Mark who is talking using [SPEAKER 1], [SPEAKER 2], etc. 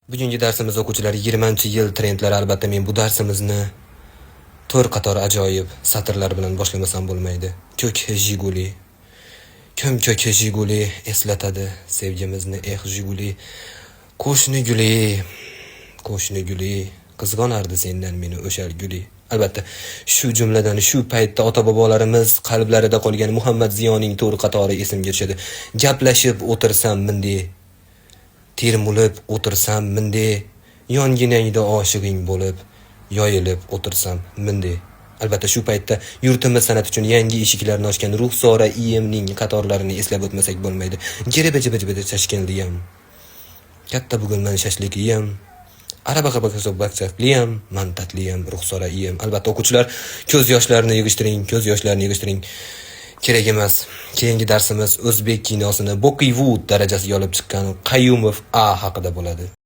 [SPEAKER 1] Bugungi darsimiz o'quvchilari 20-yil trendlari. Albatta men bu darsimizni to'rt qator ajoyib satrlar bilan boshlamasam bo'lmaydi. Ko'k Jiguli. Kim ko'k Jiguli eslatadi sevgimizni, Jiguli. Qo'shni guli, qizg'onardi sendan meni o'shal guli. Albatta, shu jumladan shu paytda ota-bobolarimiz qalblarida qolgan Muhammad Ziyoning to'rt qatori esimga tushadi. Gaplashib o'tirsam mindi, termulib o'tirsam mindi, yonginangda oshig'ing bo'lib, yoyilib o'tirsam mindi. Albatta shu paytda yurtimiz san'at uchun yangi eshiklarni ochgan Ruxsora iyemning qatorlarini eslab o'tmasak bo'lmaydi. Jiriba tashkilliyam. Katta bugun men shashlikliyam. Arabaqa bakchakliyam, mantatliyam, Ruxsora iyem. Albatta o'quvchilar ko'z yoshlarini yig'ishtiring. Kerak emas. Keyingi darsimiz o'zbek kinosini Bollivud darajasiga olib chiqqan Qayumov A haqida bo'ladi.